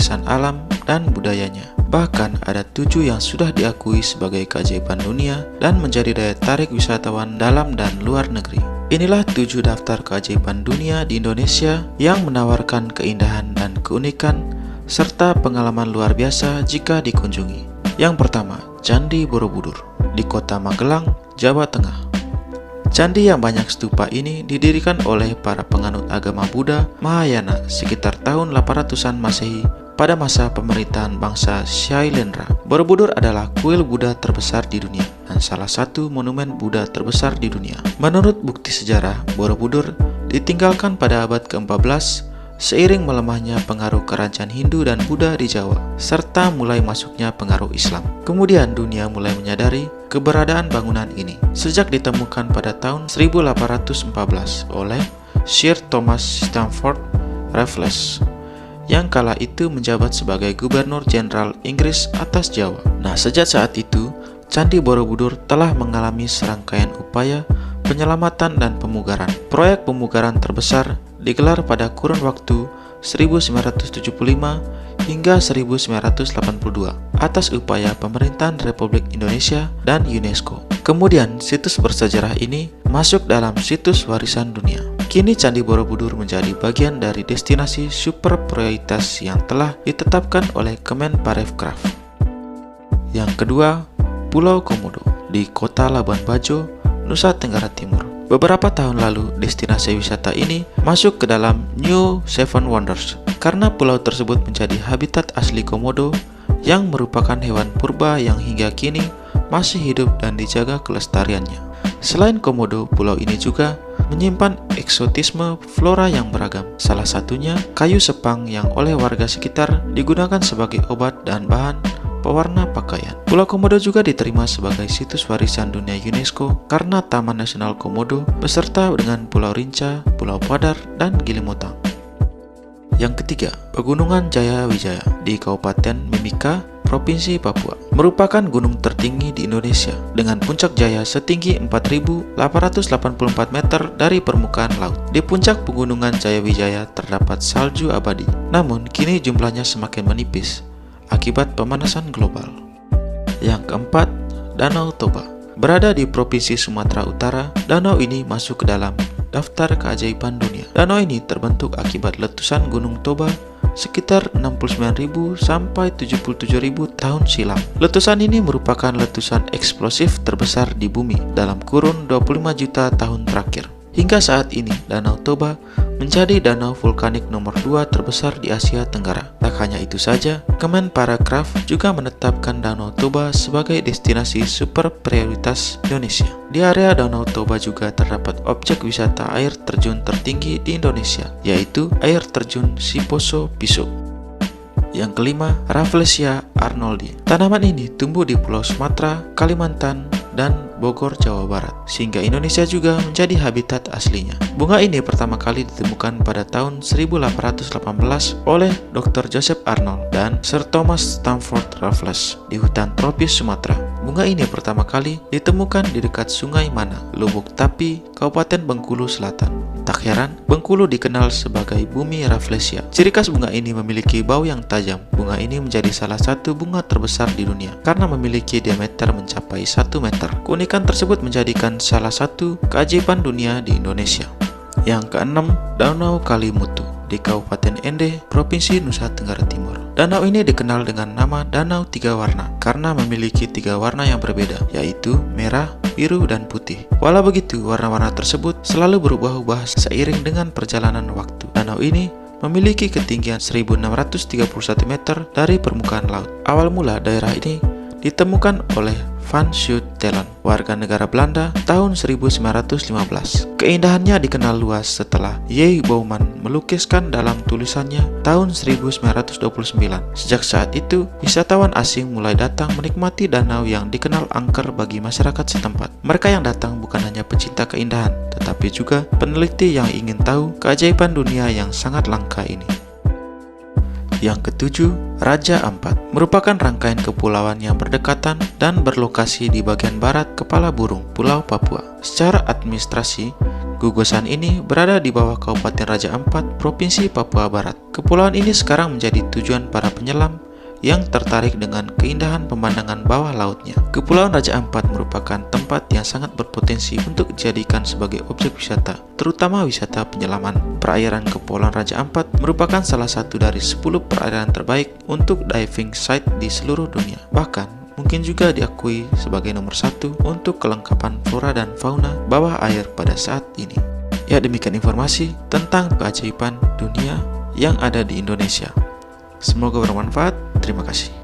warisan alam dan budayanya. Bahkan ada 7 yang sudah diakui sebagai keajaiban dunia dan menjadi daya tarik wisatawan dalam dan luar negeri. Inilah 7 daftar keajaiban dunia di Indonesia yang menawarkan keindahan dan keunikan serta pengalaman luar biasa jika dikunjungi. Yang pertama, Candi Borobudur di Kota Magelang, Jawa Tengah. Candi yang banyak stupa ini didirikan oleh para penganut agama Buddha Mahayana sekitar tahun 800-an Masehi pada masa pemerintahan bangsa Shailendra. Borobudur adalah kuil Buddha terbesar di dunia dan salah satu monumen Buddha terbesar di dunia. Menurut bukti sejarah, Borobudur ditinggalkan pada abad ke-14 seiring melemahnya pengaruh kerajaan Hindu dan Buddha di Jawa, serta mulai masuknya pengaruh Islam. Kemudian dunia mulai menyadari keberadaan bangunan ini sejak ditemukan pada tahun 1814 oleh Sir Thomas Stamford Raffles yang kala itu menjabat sebagai Gubernur Jenderal Inggris atas Jawa. Nah, sejak saat itu, Candi Borobudur telah mengalami serangkaian upaya penyelamatan dan pemugaran. Proyek pemugaran terbesar digelar pada kurun waktu 1975 hingga 1982 atas upaya pemerintahan Republik Indonesia dan UNESCO. Kemudian situs bersejarah ini masuk dalam situs warisan dunia. Kini Candi Borobudur menjadi bagian dari destinasi super prioritas yang telah ditetapkan oleh Kemenparekraf. Yang kedua, Pulau Komodo di Kota Labuan Bajo, Nusa Tenggara Timur. Beberapa tahun lalu, destinasi wisata ini masuk ke dalam New Seven Wonders karena pulau tersebut menjadi habitat asli komodo yang merupakan hewan purba yang hingga kini masih hidup dan dijaga kelestariannya. Selain komodo, pulau ini juga menyimpan eksotisme flora yang beragam. Salah satunya kayu sepang yang oleh warga sekitar digunakan sebagai obat dan bahan pewarna pakaian. Pulau Komodo juga diterima sebagai situs warisan dunia UNESCO karena Taman Nasional Komodo beserta dengan Pulau Rinca, Pulau Padar, dan Gilimotang. Yang ketiga, Pegunungan Jaya Wijaya di Kabupaten Mimika, Provinsi Papua. Merupakan gunung tertinggi di Indonesia dengan puncak jaya setinggi 4.884 meter dari permukaan laut. Di puncak Pegunungan Jaya Wijaya terdapat salju abadi. Namun, kini jumlahnya semakin menipis akibat pemanasan global. Yang keempat, Danau Toba. Berada di Provinsi Sumatera Utara, danau ini masuk ke dalam daftar keajaiban dunia. Danau ini terbentuk akibat letusan Gunung Toba sekitar 69.000 sampai 77.000 tahun silam. Letusan ini merupakan letusan eksplosif terbesar di bumi dalam kurun 25 juta tahun terakhir. Hingga saat ini, Danau Toba menjadi danau vulkanik nomor 2 terbesar di Asia Tenggara. Tak hanya itu saja, Kemenparekraf juga menetapkan Danau Toba sebagai destinasi super prioritas Indonesia. Di area Danau Toba juga terdapat objek wisata air terjun tertinggi di Indonesia, yaitu air terjun Siposo Piso. Yang kelima, Rafflesia arnoldi. Tanaman ini tumbuh di Pulau Sumatera, Kalimantan, dan Bogor, Jawa Barat, sehingga Indonesia juga menjadi habitat aslinya. Bunga ini pertama kali ditemukan pada tahun 1818 oleh Dr. Joseph Arnold dan Sir Thomas Stamford Raffles di hutan tropis Sumatera. Bunga ini pertama kali ditemukan di dekat Sungai Mana, Lubuk Tapi, Kabupaten Bengkulu Selatan. Tak heran, Bengkulu dikenal sebagai bumi Rafflesia. Ciri khas bunga ini memiliki bau yang tajam. Bunga ini menjadi salah satu bunga terbesar di dunia karena memiliki diameter mencapai 1 meter. Keunikan tersebut menjadikan salah satu keajaiban dunia di Indonesia. Yang keenam, Danau Kalimutu di Kabupaten Ende, Provinsi Nusa Tenggara Timur. Danau ini dikenal dengan nama Danau Tiga Warna karena memiliki 3 warna yang berbeda, yaitu merah, biru, dan putih. Walau begitu, warna-warna tersebut selalu berubah-ubah seiring dengan perjalanan waktu. Danau ini memiliki ketinggian 1.631 meter dari permukaan laut. Awal mula daerah ini ditemukan oleh Van Schuttelen, warga negara Belanda, tahun 1915. Keindahannya dikenal luas setelah J. Bouwman melukiskan dalam tulisannya tahun 1929. Sejak saat itu, wisatawan asing mulai datang menikmati danau yang dikenal angker bagi masyarakat setempat. Mereka yang datang bukan hanya pecinta keindahan, tetapi juga peneliti yang ingin tahu keajaiban dunia yang sangat langka ini. Yang ketujuh, Raja Ampat merupakan rangkaian kepulauan yang berdekatan dan berlokasi di bagian barat kepala burung Pulau Papua. Secara administrasi, Gugusan ini berada di bawah Kabupaten Raja Ampat, Provinsi Papua Barat. Kepulauan ini sekarang menjadi tujuan para penyelam yang tertarik dengan keindahan pemandangan bawah lautnya. Kepulauan Raja Ampat merupakan tempat yang sangat berpotensi untuk dijadikan sebagai objek wisata, terutama wisata penyelaman. Perairan Kepulauan Raja Ampat merupakan salah satu dari 10 perairan terbaik untuk diving site di seluruh dunia. Bahkan, mungkin juga diakui sebagai nomor 1 untuk kelengkapan flora dan fauna bawah air pada saat ini. Ya, demikian informasi tentang keajaiban dunia yang ada di Indonesia. Semoga bermanfaat. Terima kasih.